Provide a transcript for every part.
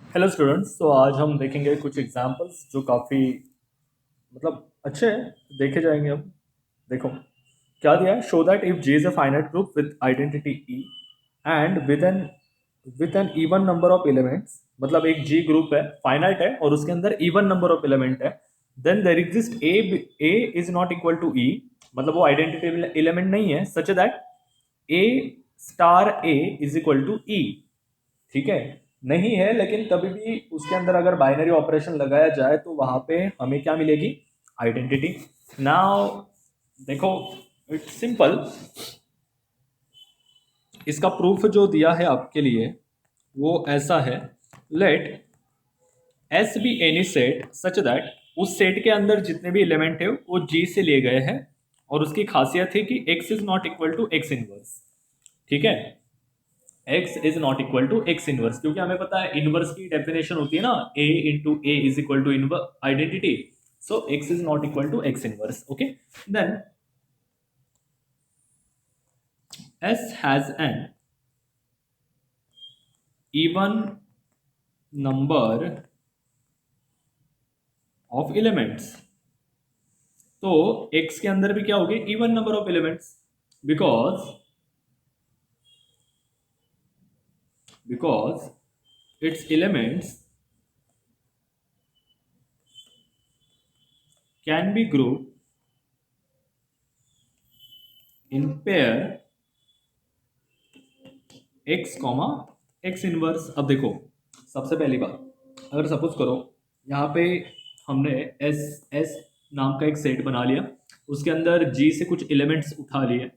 Hello students. तो आज हम देखेंगे कुछ एग्जांपल्स जो काफ़ी अच्छे हैं, देखे जाएंगे। अब देखो क्या दिया है। Show that if G is a finite group with identity E and with an even number of elements. मतलब एक जी ग्रुप है, फाइनाइट है और उसके अंदर इवन नंबर ऑफ एलिमेंट है। Then there exist A is not equal to E. मतलब वो आइडेंटिटी एलिमेंट नहीं है, such that A star A is equal to E. ठीक है, नहीं है, लेकिन कभी भी उसके अंदर अगर बाइनरी ऑपरेशन लगाया जाए तो वहां पे हमें क्या मिलेगी? आइडेंटिटी। नाउ देखो, इट्स सिंपल। इसका प्रूफ जो दिया है आपके लिए वो ऐसा है। Let S be any set such that उस सेट के अंदर जितने भी एलिमेंट है वो जी से लिए गए हैं और उसकी खासियत है कि X is not equal to x inverse. ठीक है, x is not equal to x inverse, क्योंकि हमें पता है इनवर्स की डेफिनेशन होती है ना, a into A is equal to identity. So x is not equal to x inverse. Okay, then s has an even number of elements. तो x के अंदर भी क्या होगी? Even number of elements. Because its elements can be grouped in pair x comma x inverse. अब देखो, सबसे पहली बात, अगर सपोज करो यहाँ पे हमने एस एस नाम का एक सेट बना लिया, उसके अंदर जी से कुछ एलिमेंट्स उठा लिए।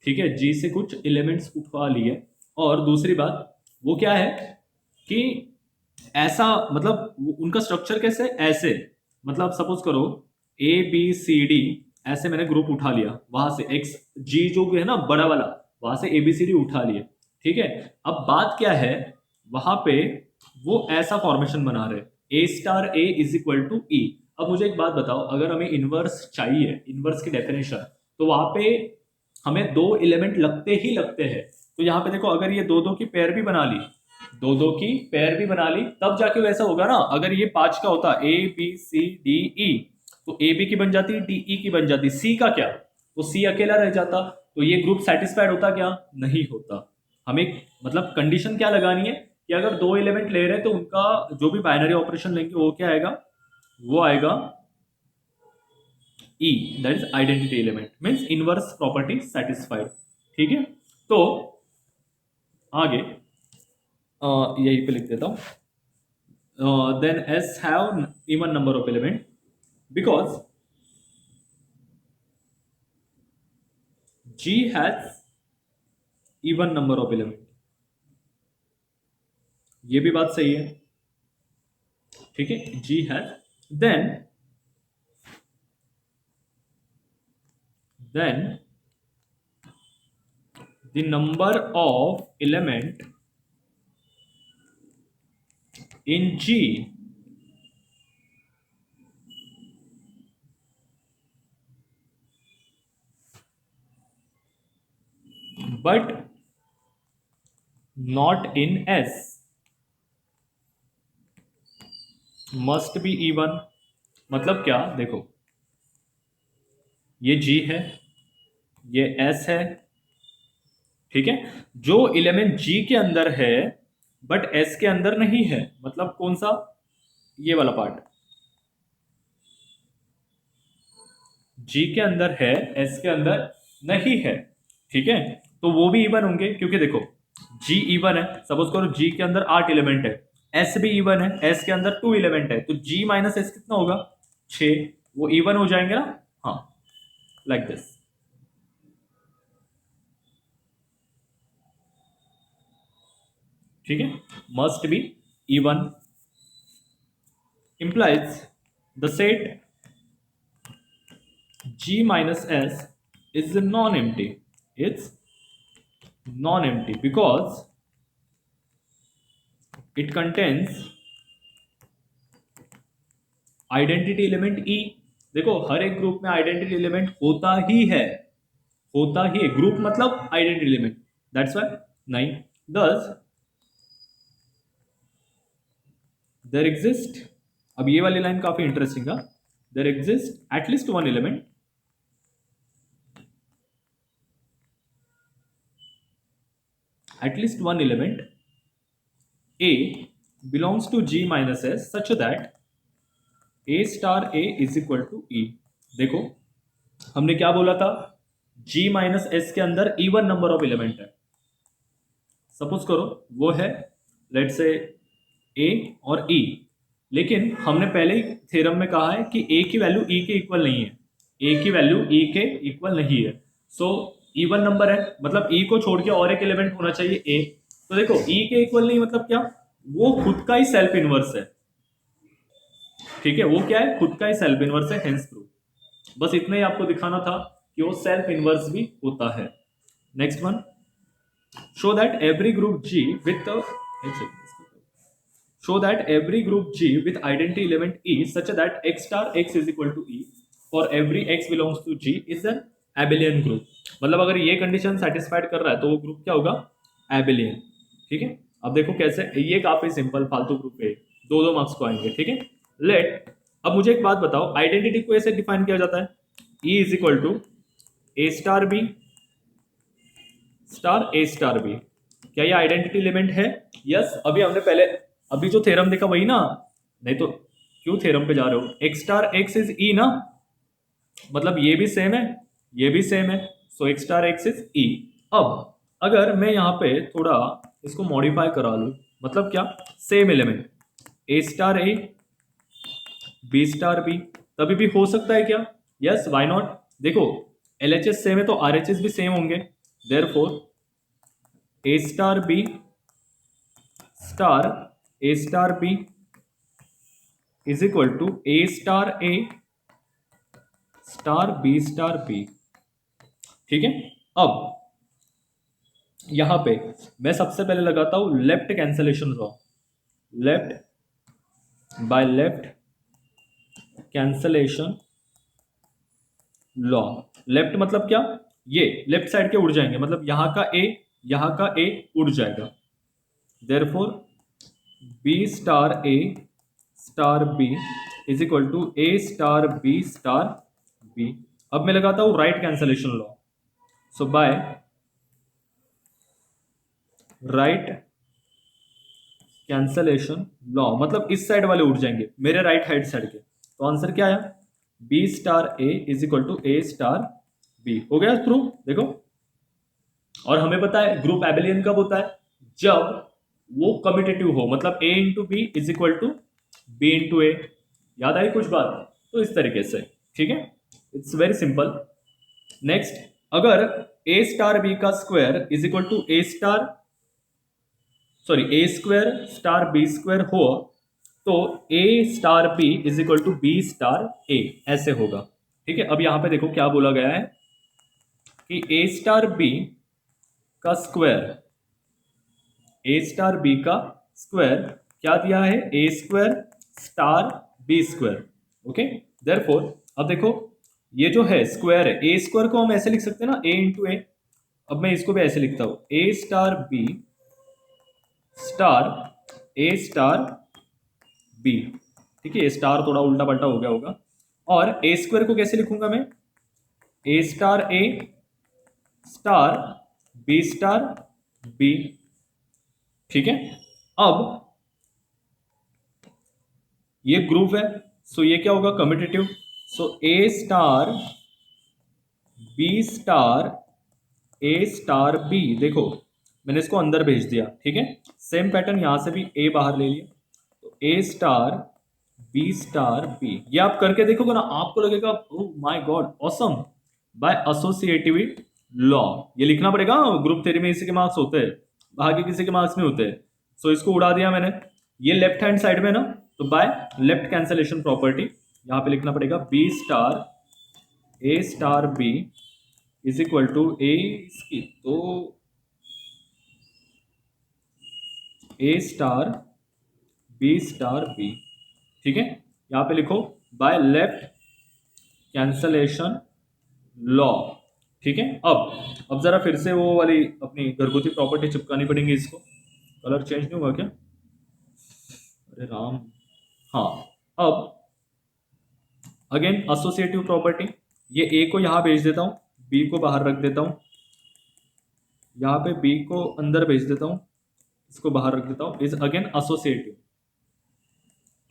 ठीक है, जी से कुछ एलिमेंट्स उठा लिए। और दूसरी बात वो क्या है कि ऐसा मतलब उनका स्ट्रक्चर कैसे? ऐसे मतलब सपोज करो ए बी सी डी, ऐसे मैंने ग्रुप उठा लिया, वहां से एक्स जी जो भी है ना बड़ा वाला, वहां से ए बी सी डी उठा लिए। ठीक है, अब बात क्या है, वहां पे वो ऐसा फॉर्मेशन बना रहे, A star A is equal to E. अब मुझे एक बात बताओ, अगर हमें इनवर्स चाहिए, इनवर्स की डेफिनेशन, तो वहां पे हमें दो एलिमेंट लगते ही लगते हैं। तो यहाँ पे देखो, अगर ये दो दो की पेयर भी बना ली, दो दो की पेयर भी बना ली, तब जाके वैसा होगा ना। अगर ये पांच का होता A B C D E, तो ए बी की बन जाती, डी ई की बन जाती, सी का क्या? तो सी अकेला रह जाता। तो ये ग्रुप सेटिस्फाइड होता क्या? नहीं होता। हमें मतलब कंडीशन क्या लगानी है कि अगर दो एलिमेंट ले रहे हैं तो उनका जो भी बाइनरी ऑपरेशन लेंगे वो क्या आएगा? वो आएगा E, that is identity element, means inverse property satisfied. ठीक है, तो आगे यहीं पे लिख देता हूं। Then S have even number of element because G has even number of element. ये भी बात सही है। ठीक है, G has, then then the number of element in G but not in S must be even। मतलब क्या? देखो, ये G है, ये S है। ठीक है, जो एलिमेंट G के अंदर है बट S के अंदर नहीं है, मतलब कौन सा? ये वाला पार्ट G के अंदर है, S के अंदर नहीं है। ठीक है, तो वो भी इवन होंगे, क्योंकि देखो G इवन है। सपोज करो G के अंदर 8 एलिमेंट है, S भी इवन है, S के अंदर 2 एलिमेंट है, तो G माइनस S कितना होगा? 6। वो इवन हो जाएंगे ना। हाँ, लाइक दिस। ठीक है, must be even implies the set G minus S is non-empty. It's non-empty because it contains identity element E. देखो, हर एक ग्रुप में आइडेंटिटी एलिमेंट होता ही है, होता ही है। ग्रुप मतलब आइडेंटिटी एलिमेंट, दैट्स व्हाई। नहीं, दस देयर एग्जिस्ट, अब ये वाली लाइन काफी इंटरेस्टिंग है, there exist at least one element A belongs to G minus S such that A star A is equal to E। देखो हमने क्या बोला था, G माइनस एस के अंदर इवन नंबर ऑफ एलिमेंट है। सपोज करो वो है लेट्स से A और E, लेकिन हमने पहले ही थ्योरम में कहा है कि A की वैल्यू E के इक्वल नहीं है, A की वैल्यू E के इक्वल नहीं है। सो इवन नंबर है, मतलब E को छोड़ के और एक एलिमेंट होना चाहिए A। तो देखो E के इक्वल नहीं मतलब क्या, वो खुद का ही सेल्फ इनवर्स है। ठीक है, वो क्या है, खुद का ही सेल्फ इनवर्स है, हेंस प्रूफ। बस इतना ही आपको दिखाना था कि वो सेल्फ इनवर्स भी होता है। Next one, show that every group G with show that every group G with identity element E such that x star x is equal to E for every x belongs to G is an abelian group। मतलब अगर ये condition satisfied कर रहा है तो वो group क्या होगा, एबिलियन। ठीक है, अब देखो कैसे, ये काफी सिंपल फालतू ग्रुप है, दो मार्क्स को आएंगे। ठीक है, लेट, अब मुझे एक बात बताओ, आइडेंटिटी को ऐसे डिफाइन किया जाता है, E is equal to A star B star A star B. क्या ये आइडेंटिटी एलिमेंट है? यस। अभी हमने पहले अभी जो थ्योरम देखा वही ना, नहीं तो क्यों थ्योरम पे जा रहे हो, एक्स स्टार एक्स इज ई ना, मतलब ये भी सेम है ये भी सेम है, सो एक्स स्टार एक्स इज ई। अब अगर मैं यहाँ पे थोड़ा इसको मॉडिफाई करा लूँ, मतलब क्या, same element A star A B star B, तभी भी हो सकता है क्या? Yes, why not. देखो एलएचएस सेम है तो आरएचएस भी सेम होंगे, therefore A star B star A star B is equal to A star A star B star B. ठीक है, अब यहां पे मैं सबसे पहले लगाता हूं left cancellation law, left by left cancellation law. Left मतलब क्या, ये लेफ्ट साइड के उड़ जाएंगे, मतलब यहां का ए उड़ जाएगा, therefore B star A star B is equal to A star B star B. अब मैं लगाता हूं right cancellation law, so by right cancellation law, मतलब इस साइड वाले उड़ जाएंगे मेरे राइट हैंड साइड के, तो आंसर क्या आया, B star A is equal to A star B. हो गया प्रूफ, देखो। और हमें पता है ग्रुप एबिलियन कब होता है, जब वो कम्यूटेटिव हो, मतलब a into B is equal to B into A. याद आई कुछ बात? तो इस तरीके से, ठीक है, इट्स वेरी सिंपल। नेक्स्ट, अगर a स्टार बी का square is equal to A star a square star b square हो, तो a star B is equal to b star a, ऐसे होगा। ठीक है, अब यहां पे देखो क्या बोला गया है कि a स्टार बी का स्क्वायर, ए स्टार बी का स्क्वायर क्या दिया है, a square star b square. Okay, therefore अब देखो ये जो है स्क्वायर है, ए स्क्वायर को हम ऐसे लिख सकते हैं ना, ए इंटू ए। अब मैं इसको भी ऐसे लिखता हूं, ए स्टार बी स्टार ए स्टार बी। ठीक है, स्टार थोड़ा उल्टा पल्टा हो गया होगा। और ए स्क्वायर को कैसे लिखूंगा मैं, ए स्टार ए स्टार बी स्टार बी। ठीक है, अब ये ग्रुप है, सो ये क्या होगा, कम्यूटेटिव। सो ए स्टार बी स्टार ए स्टार बी, देखो मैंने इसको अंदर भेज दिया। ठीक है, सेम पैटर्न यहां से भी ए बाहर ले लिया, तो ए स्टार बी स्टार बी। ये आप करके देखोगे ना, आपको लगेगा oh my god awesome, by associative law. ये लिखना पड़ेगा, ग्रुप थ्योरी में इसी के मार्क्स होते हैं, बाकी किसी के मार्क्स में होते हैं। सो इसको उड़ा दिया मैंने, ये लेफ्ट हैंड साइड में ना, तो बाय लेफ्ट कैंसलेशन प्रॉपर्टी यहां पे लिखना पड़ेगा b star A star B is equal to a, इसकी तो ए स्टार बी स्टार बी। ठीक है, यहां पे लिखो बाय लेफ्ट कैंसलेशन लॉ। ठीक है, अब जरा फिर से वो वाली अपनी घरगुती प्रॉपर्टी चिपकानी पड़ेंगी इसको। कलर चेंज नहीं हुआ क्या? अरे राम, हाँ, अब अगेन एसोसिएटिव प्रॉपर्टी, ये ए को यहाँ भेज देता हूँ, बी को बाहर रख देता हूँ, यहाँ पे बी को अंदर भेज देता हूँ, इसको बाहर रख देता हूँ, इज अगेन एसोसिएटिव।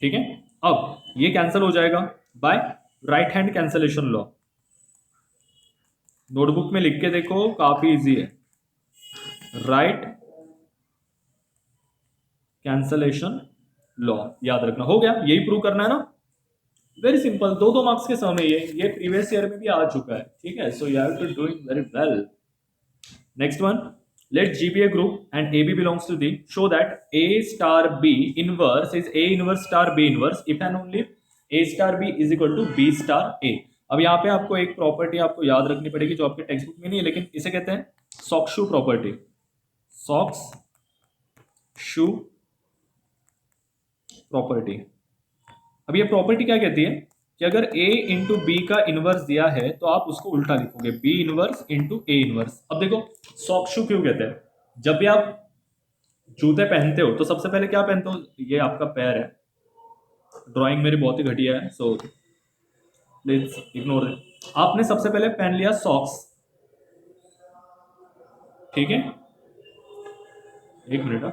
ठीक है, अब ये कैंसिल हो जाएगा by right hand cancellation law. Notebook में लिख के देखो, काफी इजी है। राइट कैंसलेशन लॉ याद रखना, हो गया, यही प्रूव करना है ना। वेरी सिंपल, दो दो मार्क्स के समय ये प्रीवियस ईयर में भी आ चुका है। ठीक है, so you have to do it very well. Next one, let G be a group and AB belongs to D. Show that A star B inverse is A inverse star B inverse if and only A star B is equal to B star A. अब यहाँ पे आपको एक property आपको याद रखनी पड़ेगी जो आपके टेक्स्ट बुक में नहीं है, लेकिन इसे कहते हैं सॉक्स-शू प्रॉपर्टी। सॉक्स-शू प्रॉपर्टी। अब ये प्रॉपर्टी क्या कहती है कि अगर A इंटू बी का इनवर्स दिया है तो आप उसको उल्टा लिखोगे, B inverse into A inverse. अब देखो सॉक्स-शू क्यों कहते हैं, जब भी आप जूते पहनते हो तो सबसे पहले क्या पहनते हो, ये आपका पैर है, ड्राइंग मेरी बहुत ही घटिया है सो प्लीज इग्नोर इट। आपने सबसे पहले पहन लिया सॉक्स, ठीक है, एक मिनट,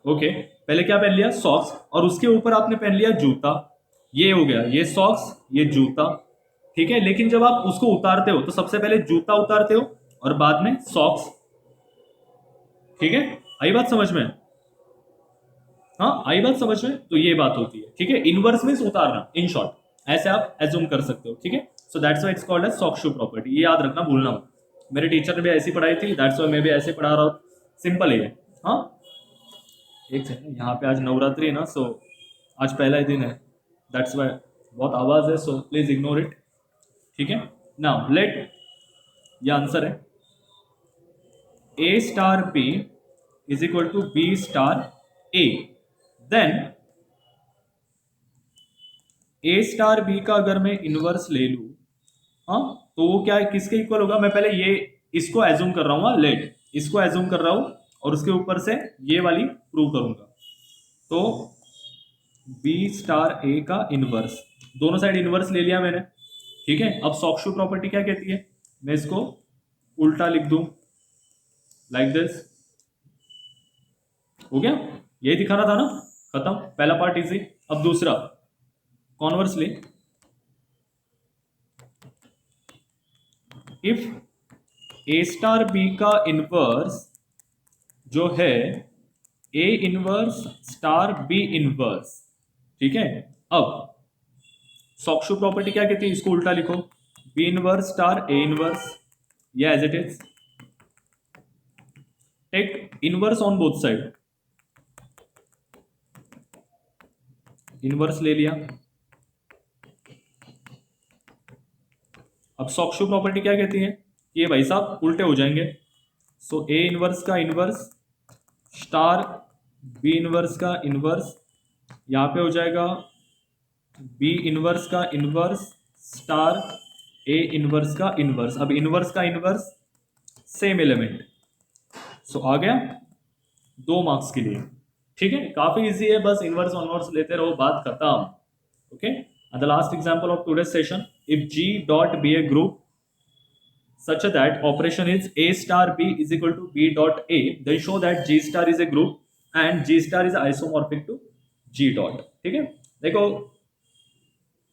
ओके, पहले क्या पहन लिया सॉक्स और उसके ऊपर आपने पहन लिया जूता, ये हो गया, ये सॉक्स ये जूता। ठीक है, लेकिन जब आप उसको उतारते हो तो सबसे पहले जूता उतारते हो और बाद में सॉक्स। ठीक है, आई बात समझ में, हाँ आई बात समझ में, तो ये बात होती है। ठीक है, इनवर्स मींस उतारना, इन शॉर्ट ऐसे आप एज्यूम कर सकते हो। ठीक है, so that's why it's called as socks shoe property, ये याद रखना, भूलना मत। मेरे टीचर ने भी ऐसी पढ़ाई थी, दैट्स व्हाई मैं भी ऐसे पढ़ा रहा हूँ, सिंपल ही है। हाँ, एक सेकंड, यहाँ पे आज नवरात्रि है ना, सो आज पहला ही दिन है, दैट्स वाई बहुत आवाज है, सो प्लीज इग्नोर इट। ठीक है, नाउ लेट, ये आंसर है a star B is equal to b star a. Then a star B का अगर मैं इनवर्स ले लूं, हाँ, तो वो क्या है, किसके इक्वल होगा, मैं पहले ये इसको एज्यूम कर रहा हूँ, लेट इसको एज्यूम कर रहा हूं और उसके ऊपर से ये वाली प्रूव करूंगा। तो बी स्टार ए का इनवर्स, दोनों साइड इनवर्स ले लिया मैंने। ठीक है, अब सॉक्स-शू प्रॉपर्टी क्या कहती है, मैं इसको उल्टा लिख दूं लाइक दिस, हो गया, यही दिखाना था ना, खत्म, पहला पार्ट इजी। अब दूसरा conversely, if A star B का इनवर्स जो है A inverse star B inverse, ठीक है, अब सॉक्स-शू प्रॉपर्टी क्या कहती है, इसको उल्टा लिखो, b inverse star a inverse, या as it is, take inverse on both side, inverse ले लिया। अब सॉक्स-शू प्रॉपर्टी क्या कहती है, ये भाई साहब उल्टे हो जाएंगे, सो ए इनवर्स का इनवर्स स्टार बी इनवर्स का इनवर्स, यहां पे हो जाएगा बी इनवर्स का इनवर्स स्टार ए इनवर्स का इनवर्स। अब इनवर्स का इनवर्स सेम एलिमेंट, सो आ गया 2 मार्क्स के लिए। ठीक है, काफी इजी है, बस इनवर्स ऑनवर्स लेते रहो, बात खत्म। Okay, and the last example of today's session, if G dot be a group such that operation is A star B is equal to B dot A, then show that G star is a group and G star is isomorphic to G dot। ठीक है, देखो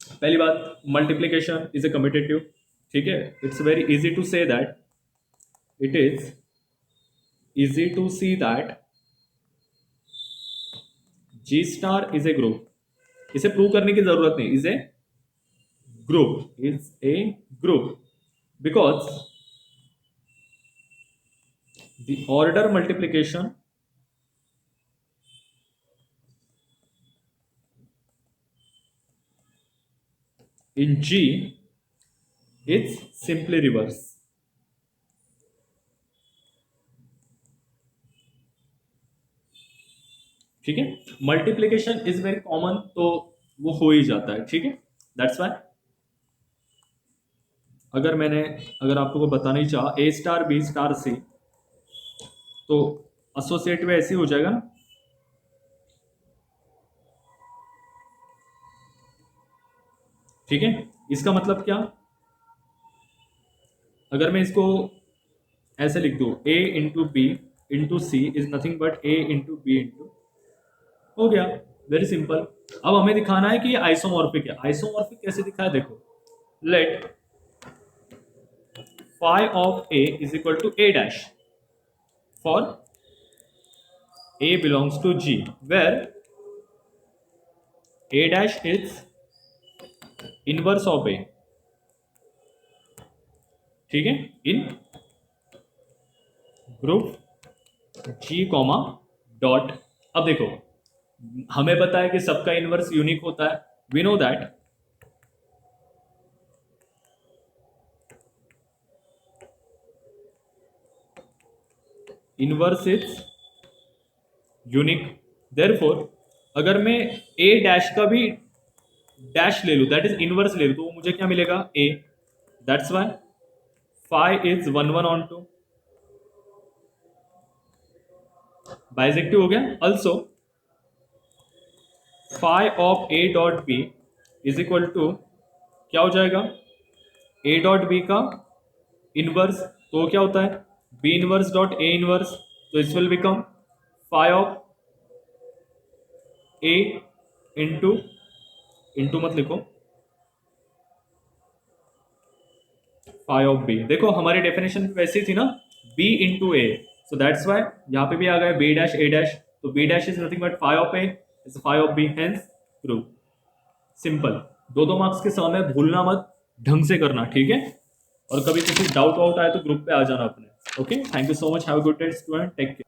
पहली बात, multiplication is a commutative. ठीक है, it's very easy to say that, it is easy to see that G star is a group, इसे prove करने की जरूरत नहीं, is a group, is a group because the order multiplication in G it's simply reverse। ठीक है, multiplication is very common, तो वो हो ही जाता है। ठीक है, दैट्स वाई अगर आपको को बताना ही चाहा ए स्टार बी स्टार सी, तो एसोसिएट में ऐसे हो जाएगा ना, ठीक है, इसका मतलब क्या, अगर मैं इसको ऐसे लिख दूं a into B into C is nothing but a into B into, हो गया, वेरी सिंपल। अब हमें दिखाना है कि ये आइसोमॉर्फिक है। आइसोमॉर्फिक कैसे दिखा है, देखो, late phi of a is equal to a dash for a belongs to G, where a dash is inverse of a, ठीक है, इन ग्रुप G कॉमा डॉट। अब देखो, हमें पता है कि सबका इनवर्स यूनिक होता है, we know that inverse is unique. Therefore अगर मैं a डैश का भी डैश ले लूं, दैट इज इनवर्स ले लूं, तो मुझे क्या मिलेगा, a, that's why phi is 1 1 on 2, bijective हो गया। Also phi of a dot b is equal to क्या हो जाएगा, a डॉट b का इनवर्स, तो क्या होता है b inverse dot a inverse, तो इस will become phi of a into, into मत लिखो, phi ऑफ b। देखो हमारी डेफिनेशन वैसी थी ना, b into A, so that's why यहाँ पे भी आ गया b डैश a डैश, तो b dash is nothing but phi of a is phi of b, hence prove. Simple. दो मार्क्स के समय भूलना मत, ढंग से करना, ठीक है। और कभी किसी डाउट वाउट आए तो ग्रुप पे आ जाना अपने। Okay, thank you so much, have a good day student, take care.